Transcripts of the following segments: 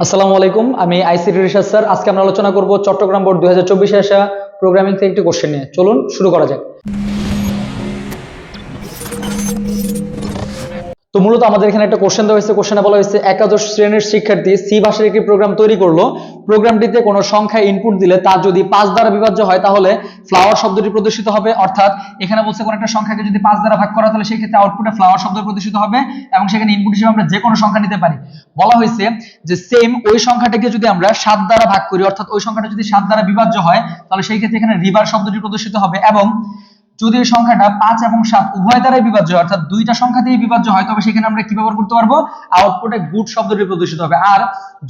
আসসালামু আলাইকুম, আমি আইসিটি রিশাদ স্যার। আজকে আমরা আলোচনা করব চট্টগ্রাম বোর্ড 2024 এ আসা প্রোগ্রামিং থেকে একটি কোশ্চেন নিয়ে। চলুন শুরু করা যাক। তো মূলত আমাদের এখানে একটা কোশ্চেন দেওয়া হয়েছে। কোশ্চেনে বলা হয়েছে একাদশ শ্রেণীর শিক্ষার্থী সি ভাষার একটি প্রোগ্রাম তৈরি করলো। প্রোগ্রামটিতে কোনো সংখ্যা ইনপুট দিলে তা যদি 5 দ্বারা বিভাজ্য হয় তাহলে ফ্লাওয়ার শব্দটি প্রদর্শিত হবে। অর্থাৎ এখানে বলছে কোনো একটা সংখ্যাকে যদি 5 দ্বারা ভাগ করা তাহলে সেই ক্ষেত্রে আউটপুটে ফ্লাওয়ার শব্দ প্রদর্শিত হবে এবং সেখানে ইনপুট হিসেবে আমরা যে কোনো সংখ্যা নিতে পারি। বলা হয়েছে যে সেম ওই সংখ্যাটাকে যদি আমরা 7 দ্বারা ভাগ করি, অর্থাৎ ওই সংখ্যাটা যদি 7 দ্বারা বিভাজ্য হয় তাহলে সেই ক্ষেত্রে এখানে রিভার শব্দটি প্রদর্শিত হবে। এবং যদি এই সংখ্যাটা 5 এবং 7 উভয় দ্বারাই বিভাজ্য হয়, অর্থাৎ দুইটা সংখ্যা দিয়ে বিভাজ্য হয়, তবে সেখানে আমরা কি ব্যবহার করতে পারবো? আউটপুটে গুড শব্দটি প্রদর্শিত হবে। আর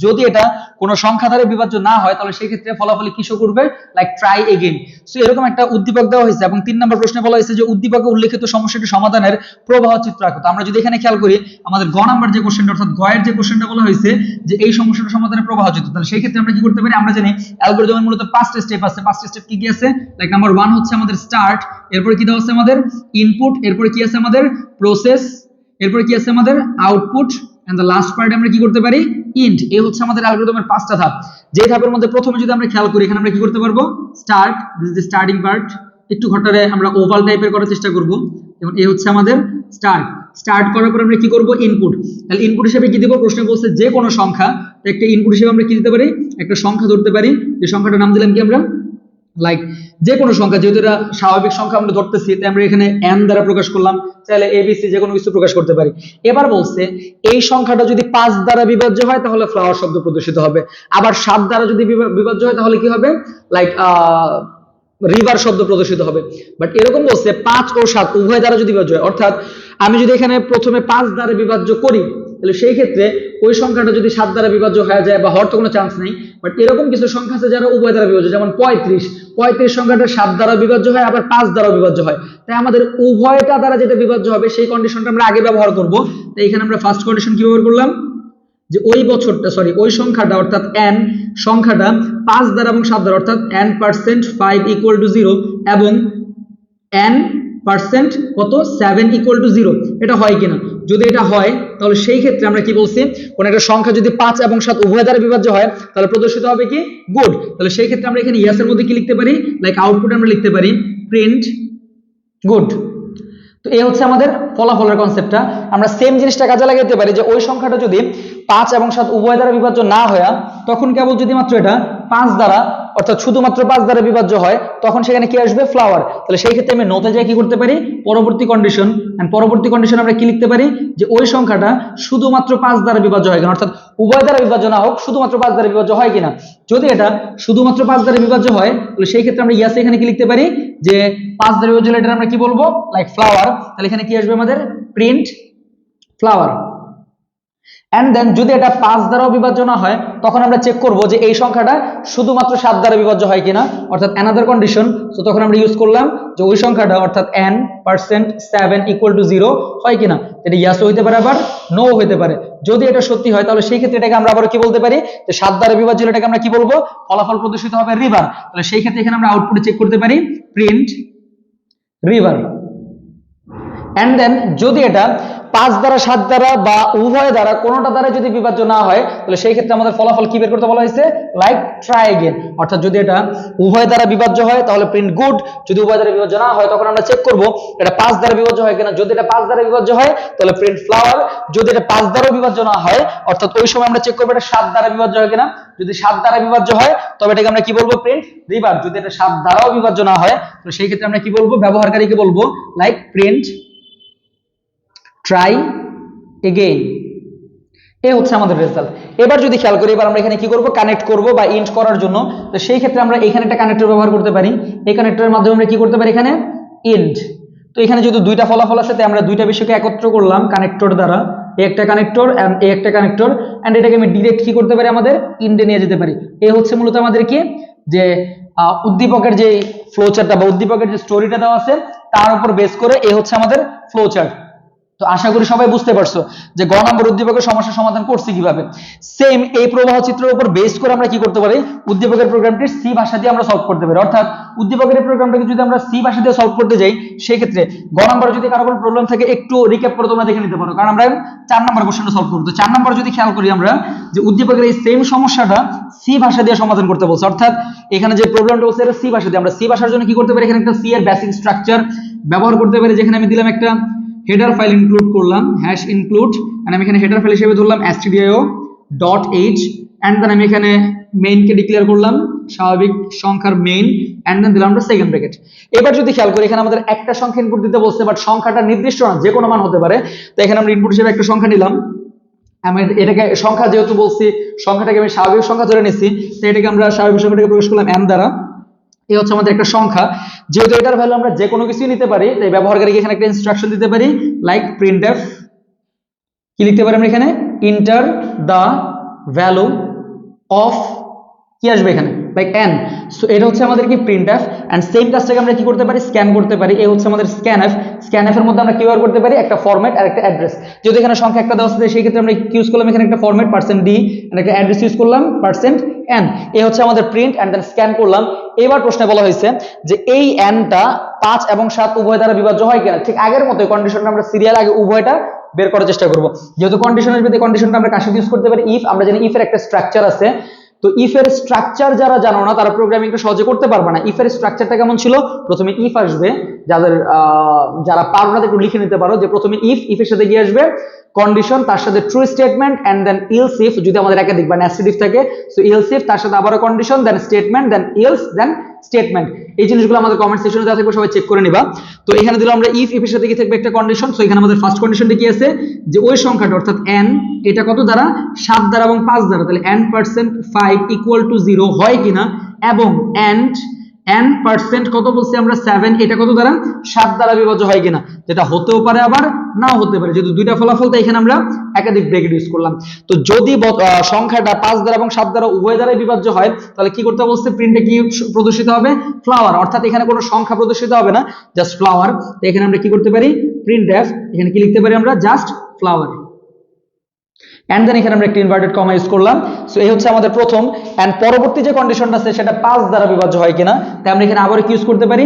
যদি এটা কোনো সংখ্যা দ্বারা বিভাজ্য না হয় তাহলে সেই ক্ষেত্রে ফলাফলে কি শো করবে? Like try again. সো এরকম একটা উদ্দীপক দেওয়া হয়েছে এবং 3 নম্বর প্রশ্নে বলা হয়েছে যে উদ্দীপকে উল্লেখিত সমস্যাটি সমাধানের প্রবাহ চিত্র আঁকো। তো আমরা যদি এখানে খেয়াল করি আমাদের গ নাম্বার যে কোশ্চেনটা, অর্থাৎ গ এর যে কোশ্চেনটা বলা হয়েছে যে এই সমস্যাটা সমাধানের প্রবাহ চিত্র, তাহলে সেই ক্ষেত্রে আমরা কি করতে পারি? আমরা জানি অ্যালগরিদমের মূলত 5টা স্টেপ আছে। 5টা স্টেপ কি কি আছে? লাইক নাম্বার 1 হচ্ছে আমাদের স্টার্ট, এরপরে কি দেওয়া আছে আমাদের ইনপুট, এরপরে কি আছে আমাদের প্রসেস, এরপরে কি আছে আমাদের আউটপুট, এন্ড দ্য লাস্ট পার্টে আমরা কি করতে পারি? ইন্ড। এই হচ্ছে আমাদের অ্যালগরিদমের 5টা ধাপ। যে ধাপের মধ্যে প্রথমে যদি আমরা খেয়াল করি এখানে আমরা কি করতে পারবো? Start, this is the starting part. একটু ঘরটারে আমরা ওভাল টাইপের করার চেষ্টা করব। যেমন এই হচ্ছে আমাদের স্টার্ট। স্টার্ট করার পর আমরা কি করব? ইনপুট। তাহলে ইনপুট হিসেবে কি দেব? প্রশ্নে বলছে যে কোনো সংখ্যা, একটা ইনপুট হিসেবে আমরা কি দিতে পারি? একটা সংখ্যা ধরতে পারি। যে সংখ্যাটার নাম দিলাম কি আমরা? লাইক যে কোনো সংখ্যা, যেহেতু এটা স্বাভাবিক সংখ্যা আমরা ধরতেছি তাই আমরা এখানে n দ্বারা প্রকাশ করলাম। চাইলে abc যে কোনো কিছু প্রকাশ করতে পারি। এবার বলছে এই সংখ্যাটা যদি 5 দ্বারা বিভাজ্য হয় তাহলে ফ্লাওয়ার শব্দ প্রদর্শিত হবে। আবার 7 দ্বারা যদি বিভাজ্য হয় তাহলে কি হবে? লাইক রিভার শব্দ প্রদর্শিত হবে। বাট এরকম বলছে 5 ও 7 উভয় দ্বারা যদি বিভাজ্য হয়, অর্থাৎ আমি যদি এখানে প্রথমে 5 দ্বারা বিভাজ্য করি তাহলে সেই ক্ষেত্রে ওই সংখ্যাটা যদি 7 দ্বারা বিভাজ্য হয়ে যায় বা হওয়ার তো কোনো চান্স নেই। বাট এরকম কিছু সংখ্যা আছে যারা উভয় দ্বারা বিভাজ্য, যেমন 35 সংখ্যাটা 7 দ্বারা বিভাজ্য হয় আবার 5 দ্বারা বিভাজ্য হয়। তাই আমাদের উভয়টা দ্বারা যেটা বিভাজ্য হবে সেই কন্ডিশনটা আমরা আগে ব্যবহার করব। তাই এখানে আমরা ফার্স্ট কন্ডিশন কি ব্যবহার করলাম? যে ওই সংখ্যাটা অর্থাৎ n সংখ্যাটা 5 দ্বারা এবং 7 দ্বারা, অর্থাৎ n% 5 = 0 এবং n% কত 7 = 0, এটা হয় কিনা? যদি এটা হয় তাহলে সেই ক্ষেত্রে আমরা কি বলছি? কোন একটা সংখ্যা যদি 5 এবং 7 উভয় দ্বারা বিভাজ্য হয় তাহলে প্রদর্শিত হবে কি? গুড। তাহলে সেই ক্ষেত্রে আমরা এখানে ইয়েস এর মধ্যে কি লিখতে পারি? লাইক আউটপুট আমরা লিখতে পারি প্রিন্ট গুড। তো এই হচ্ছে আমাদের ফলাফলের কনসেপ্টটা। আমরা সেম জিনিসটা কাজে লাগাতে পারি যে ওই সংখ্যাটা যদি 5 এবং 7 উভয় দ্বারা বিভাজ্য না হয় তখন কেবল যদি মাত্র এটা 5 দ্বারা, অর্থাৎ শুধুমাত্র 5 দ্বারা বিভাজ্য হয় তখন সেখানে কি আসবে? ফ্লাওয়ার। তাহলে সেই ক্ষেত্রে আমি নোটে যাই কি করতে পারি? পরবর্তী কন্ডিশন। এন্ড পরবর্তী কন্ডিশন আমরা কি লিখতে পারি? যে ওই সংখ্যাটা শুধুমাত্র 5 দ্বারা বিভাজ্য হয় কিনা, অর্থাৎ উভয় দ্বারা বিভাজ্য না হোক শুধুমাত্র 5 দ্বারা বিভাজ্য হয় কিনা। যদি এটা শুধুমাত্র 5 দ্বারা বিভাজ্য হয় তাহলে সেই ক্ষেত্রে আমরা ইয়াস এখানে কি লিখতে পারি? যে 5 দ্বারা বিভাজ্য হলে এটা আমরা কি বলবো? Like flower. তাহলে এখানে কি আসবে আমাদের? Print flower. এন্ড দেন যদি এটা 5 দ্বারাও বিভাজ্য না হয় তখন আমরা চেক করব যে এই সংখ্যাটা শুধুমাত্র 7 দ্বারা বিভাজ্য হয় কিনা, অর্থাৎ অ্যানাদার কন্ডিশন। সো তখন আমরা ইউজ করলাম যে ওই সংখ্যাটা অর্থাৎ n% 7 = 0 হয় কিনা। এটা ইয়েসও হইতে পারে আবার নো হইতে পারে। যদি এটা সত্যি হয় তাহলে সেই ক্ষেত্রে এটাকে আমরা আবার কি বলতে পারি? যে 7 দ্বারা বিভাজ্য হলে এটাকে আমরা কি বলবো? ফলাফল প্রদর্শিত হবে রিভার। তাহলে সেই ক্ষেত্রে এখানে আমরা আউটপুটে চেক করতে পারি প্রিন্ট রিভার। এন্ড দেন যদি এটা 5 দ্বারা 7 দ্বারা বা উভয় দ্বারা কোনোটা দ্বারা যদি বিভাজ্য না হয় তাহলে সেই ক্ষেত্রে আমাদের ফলাফল কি বের করতে বলা হয়েছে? Like try again. অর্থাৎ যদি এটা উভয় দ্বারা বিভাজ্য হয় তাহলে প্রিন্ট গুড। যদি উভয় দ্বারা বিভাজ্য না হয় তখন আমরা চেক করব এটা 5 দ্বারা বিভাজ্য হয় কিনা। যদি এটা 5 দ্বারা বিভাজ্য হয় তাহলে প্রিন্ট ফ্লাওয়ার। যদি এটা 5 দ্বারা বিভাজ্য না হয় অর্থাৎ ওই সময় আমরা চেক করব এটা 7 দ্বারা বিভাজ্য হয় কিনা। যদি 7 দ্বারা বিভাজ্য হয় তবে এটাকে আমরা কি বলবো? Print river. যদি এটা 7 দ্বারাও বিভাজ্য না হয় তো সেই ক্ষেত্রে আমরা কি বলবো? ব্যবহারকারীকে বলবো লাইক প্রিন্ট ট্রাই এগেইন। এই হচ্ছে আমাদের রেজাল্ট। এবার যদি খেয়াল করি এবার আমরা এখানে কি করব? কানেক্ট করব বা ইন্ট করার জন্য। তো সেই ক্ষেত্রে আমরা এখানে একটা কানেক্টর ব্যবহার করতে পারি। এই কানেক্টরের মাধ্যমে আমরা কি করতে পারি? এখানে ইন্ট। তো এখানে যেহেতু দুইটা ফলাফল আছে তাই আমরা দুইটা বিষয়কে একত্র করলাম কানেক্টর দ্বারা। এই একটা কানেক্টর এন্ড এই একটা কানেক্টর, এন্ড এটাকে আমি ডাইরেক্ট কি করতে পারি? আমাদের ইন্টে নিয়ে যেতে পারি। এই হচ্ছে মূলত আমাদের কি যে উদ্দীপকের যে ফ্লোচার্টটা বা উদ্দীপকের যে স্টোরিটা দেওয়া আছে তার উপর বেস করে এই হচ্ছে আমাদের ফ্লোচার্ট। তো আশা করি সবাই বুঝতে পারছো যে গ নম্বর উদ্দীপকের সমস্যা সমাধান করছি কিভাবে। সেম এই প্রবাহ চিত্রের উপর বেস করে আমরা কি করতে পারি, উদ্দীপকের প্রোগ্রামটি সি ভাষা দিয়ে আমরা সলভ করতে পারি। অর্থাৎ উদ্দীপকের প্রোগ্রামটাকে যদি আমরা সি ভাষা দিয়ে সলভ করতে যাই, সেই ক্ষেত্রে গ নম্বরে যদি কারো কোনো প্রবলেম থাকে একটু রিক্যাপ করে তোমরা দেখে নিতে পারো, কারণ আমরা 4 নম্বর কোশ্চেনটা সলভ করব। তো 4 নম্বর যদি খেয়াল করি আমরা যে উদ্দীপকের এই সেম সমস্যাটা সি ভাষা দিয়ে সমাধান করতে বলছে, অর্থাৎ এখানে যে প্রবলেমটা বলছে এটা সি ভাষা দিয়ে। আমরা সি ভাষার জন্য কি করতে পারি, এখানে একটা সি এর বেসিক স্ট্রাকচার ব্যবহার করতে পারি, যেখানে আমি দিলাম একটা হেডার ফাইল ইনক্লুড করলাম, হ্যাশ ইনক্লুড, এন্ড আমি এখানে হেডার ফাইল হিসেবে ধরলাম stdio.h, এন্ড দেন আমি এখানে মেইন কে ডিক্লেয়ার করলাম স্বাভাবিক সংখ্যার মেইন, এন্ড দেন দিলাম আমরা সেকেন্ড ব্র্যাকেট। এবার যদি খেয়াল করি এখানে আমাদের একটা সংখ্যা ইনপুট দিতে বলছে, বাট সংখ্যাটা নির্দিষ্ট না, যে কোনো মান হতে পারে। তো এখানে আমরা ইনপুট হিসেবে একটা সংখ্যা নিলাম, আমি এটাকে সংখ্যা যেহেতু বলছি সংখ্যাটাকে আমি স্বাভাবিক সংখ্যা ধরে নিছি, তো এটাকে আমরা স্বাভাবিক সংখ্যাটাকে প্রকাশ করলাম m দ্বারা। এই হচ্ছে আমাদের একটা সংখ্যা, যেহেতু এটার ভ্যালু আমরা যে কোনো কিছুই নিতে পারি, তাই ব্যবহারকারীকে এখানে একটা ইনস্ট্রাকশন দিতে পারি লাইক printf, কি লিখতে পারি আমরা এখানে, enter the value of, কি আসবে এখানে, লাইক n। সো এটা হচ্ছে আমাদের কি printf, এন্ড সেম কাজটাকে আমরা কি করতে পারি, স্ক্যান করতে পারি। এই হচ্ছে আমাদের scanf। scanf এর মধ্যে আমরা কি ব্যবহার করতে পারি, একটা ফরম্যাট আর একটা অ্যাড্রেস। যেহেতু এখানে সংখ্যা একটা দেওয়া আছে, সেই ক্ষেত্রে আমরা ইউজ করলাম এখানে একটা ফরম্যাট %d, এন্ড একটা অ্যাড্রেস ইউজ করলাম %n। এই হচ্ছে আমাদের প্রিন্ট, এন্ড দেন স্ক্যান করলাম। এবার প্রশ্নে বলা হয়েছে যে এই n টা 5 এবং 7 উভয় দ্বারা বিভাজ্য হয় কিনা। ঠিক আগের মতোই কন্ডিশনটা আমরা সিরিয়াল আগে উভয়টা বের করার চেষ্টা করব। যেহেতু কন্ডিশন আসবে, এই কন্ডিশনটা আমরা কার সাথে ইউজ করতে পারি, ইফ। আমরা জানি ইফ এর একটা স্ট্রাকচার আছে, তো ইফ এর স্ট্রাকচার যারা জানো না তারা প্রোগ্রামিংটা সহজে করতে পারবে না। ইফ এর স্ট্রাকচারটা কেমন ছিল, প্রথমে ইফ আসবে, যারা পারো না একটু লিখে নিতে পারো যে প্রথমে ইফ এর সাথে কি আসবে, কন্ডিশন, তার সাথে true statement, and then else if যদি আমাদের একাধিক বা নেস্টেড ইফ থাকে, সো ইলস ইফ, তার সাথে আবারো condition, then statement, then else, then statement. এই জিনিসগুলো আমাদের কমেন্ট সেকশনে দেওয়া থাকবে, সবাই চেক করে নিবা। তো এখানে দিলাম আমরা ইফ এর সাথে কি থাকবে, একটা কন্ডিশন। সো এখানে আমাদের ফার্স্ট কন্ডিশনটা কি আছে, যে ওই সংখ্যাটা অর্থাৎ n এটা কত দ্বারা, 7 দ্বারা এবং 5 দ্বারা, তাহলে n% 5 = 0 হয় কিনা, এবং n% কত বলছি আমরা 7, এটা কত দ্বারা, 7 দ্বারা বিভাজ্য হয় কিনা। যেটা হতেও পারে আবার নাও হতে পারে, যেহেতু দুইটা ফলাফল, তাই এখানে আমরা একাধিক ব্র্যাকেট ইউজ করলাম। তো যদি সংখ্যাটা 5 দ্বারা এবং 7 দ্বারা উভয় দ্বারাই বিভাজ্য হয়, তাহলে কি করতে বলছে, প্রিন্টে কি প্রদর্শিত হবে, ফ্লাওয়ার। অর্থাৎ এখানে কোনো সংখ্যা প্রদর্শিত হবে না, জাস্ট ফ্লাওয়ার। তো এখানে আমরা কি করতে পারি, printf, এখানে কি লিখতে পারি আমরা, জাস্ট ফ্লাওয়ার। এন্ড দেন এখানে আমরা একটা ইনভার্টেড কমা ইউজ করলাম। সো এই হচ্ছে আমাদের প্রথম, এন্ড পরবর্তী যে কন্ডিশনটা আছে সেটা 5 দ্বারা বিভাজ্য হয় কিনা। তাই আমরা এখানে আবার কি ইউজ করতে পারি,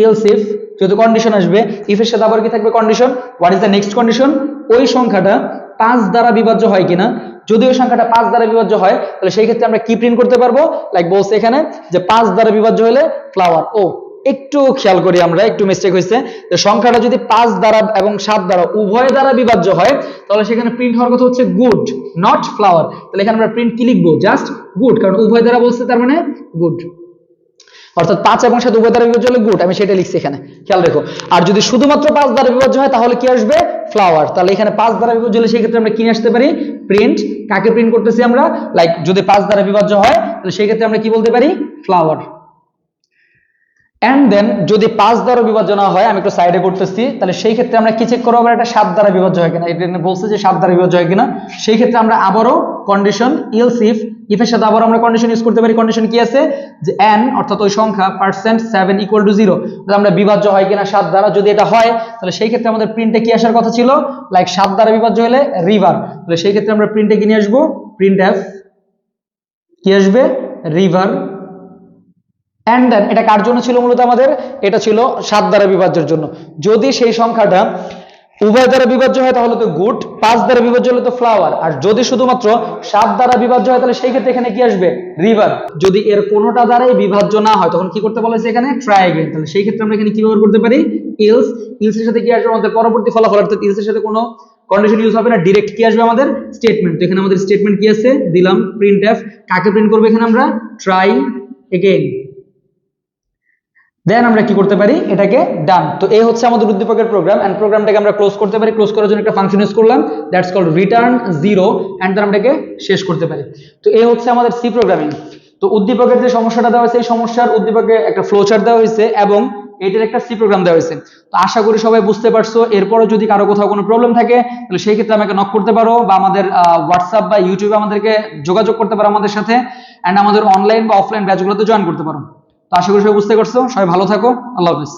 এলস ইফ। যেহেতু কন্ডিশন আসবে, ইফ এর সাথে আবার কি থাকবে, condition. What is the next condition, ওই সংখ্যাটা 5 দ্বারা বিভাজ্য হয় কিনা। যদি ওই সংখ্যাটা 5 দ্বারা বিভাজ্য হয়, তাহলে সেই ক্ষেত্রে আমরা কি প্রিন্ট করতে পারবো, লাইক বলছে এখানে যে 5 দ্বারা বিভাজ্য হলে ফ্লাওয়ার। ও একটু খেয়াল করি, আমরা একটু মিস্টেক হয়েছে, যে সংখ্যাটা যদি 5 দ্বারা এবং 7 দ্বারা উভয় দ্বারা বিভাজ্য হয়, তাহলে সেখানে প্রিন্ট হওয়ার কথা হচ্ছে গুড, নট ফ্লাওয়ার। তাহলে এখানে আমরা প্রিন্ট কি লিখবো, জাস্ট গুড, কারণ উভয় দ্বারা বলছে, তার মানে গুড। অর্থাৎ 5 এবং 7 উভয় দ্বারা বিভাজ্য হলে গুড, আমি সেটা লিখছি এখানে, খেয়াল রেখো। আর যদি শুধুমাত্র 5 দ্বারা বিভাজ্য হয়, তাহলে কি আসবে, ফ্লাওয়ার। তাহলে এখানে 5 দ্বারা বিভাজ্য হলে সেই ক্ষেত্রে আমরা কি আসতে পারি, প্রিন্ট। কাকে প্রিন্ট করতেছি আমরা, লাইক যদি 5 দ্বারা বিভাজ্য হয়, তাহলে সেই ক্ষেত্রে আমরা কি বলতে পারি, ফ্লাওয়ার। এন্ড দেন যদি 5 দ্বারা বিভাজ্য না হয়, আমি একটু সাইডে করতেছি, তাহলে সেই ক্ষেত্রে আমরা কি চেক করবো, এটা 7 দ্বারা বিভাজ্য হয় কিনা। এটা বলছে যে 7 দ্বারা বিভাজ্য হয় কিনা, সেই ক্ষেত্রে আমরা আবারও কন্ডিশন ইলস ইফ, ইফ এর সাথে আবার আমরা কন্ডিশন ইউজ করতে পারি। কন্ডিশন কি আছে, যে n অর্থাৎ ওই সংখ্যা %7 = 0, তাহলে আমরা বিভাজ্য হয় কিনা 7 দ্বারা। যদি এটা হয়, তাহলে সেই ক্ষেত্রে আমাদের প্রিন্টে কি আসার কথা ছিল, লাইক 7 দ্বারা বিভাজ্য হলে রিভার। তাহলে সেই ক্ষেত্রে আমরা প্রিন্টে কি নিয়ে আসবো, printf, কি আসবে, রিভার। এন্ড দেন এটা কার জন্য ছিল মূলত আমাদের, এটা ছিল 7 দ্বারা বিভাজ্যের জন্য। যদি সেই সংখ্যাটা উভয় দ্বারা বিভাজ্য হয় তাহলে তো গুড, 5 দ্বারা বিভাজ্য হলে তো ফ্লাওয়ার, আর যদি শুধুমাত্র 7 দ্বারা বিভাজ্য হয় তাহলে সেই ক্ষেত্রে এখানে কি আসবে, রিভার। যদি এর কোনোটা দ্বারাই বিভাজ্য না হয়, তখন কি করতে বলা হয়েছে এখানে, ট্রাই अगेन। তাহলে সেই ক্ষেত্রে আমরা এখানে কি ব্যবহার করতে পারি, ইলস। ইলস এর সাথে কি আসবে, আমাদের পরবর্তী ফলাফল, অর্থাৎ ইলস এর সাথে কোনো কন্ডিশন ইউজ হবে না, ডাইরেক্ট কি আসবে আমাদের, স্টেটমেন্ট। তো এখানে আমাদের স্টেটমেন্ট কি আছে, দিলাম printf, কাকে প্রিন্ট করব এখানে আমরা, ট্রাই अगेन। দেন আমরা কি করতে পারি, এটাকে ডান। তো এই হচ্ছে আমাদের উদ্দীপকের প্রোগ্রাম, এন্ড প্রোগ্রামটাকে আমরা ক্লোজ করতে পারি। ক্লোজ করার জন্য একটা ফাংশন ইউজ করলাম, that's called return 0, and then আমরা এটাকে শেষ করতে পারি। তো এই হচ্ছে আমাদের সি প্রোগ্রামিং। তো উদ্দীপকের যে সমস্যাটা দেওয়া হয়েছে, এই সমস্যার উদ্দীপকে একটা ফ্লোচার্ট দেওয়া হয়েছে এবং এটার একটা সি প্রোগ্রাম দেওয়া হয়েছে। তো আশা করি সবাই বুঝতে পারছো। এরপরও যদি কারো কোথাও কোনো প্রবলেম থাকে, তাহলে সেই ক্ষেত্রে আমাকে নক করতে পারো, বা আমাদের হোয়াটসঅ্যাপ বা ইউটিউবে আমাদেরকে যোগাযোগ করতে পারো আমাদের সাথে, এন্ড আমাদের অনলাইন বা অফলাইন ব্যাচগুলোতে জয়েন করতে পারো। তো আশা করি সবাই বুঝতে পারছো। সবাই ভালো থাকো, আল্লাহ হাফেজ।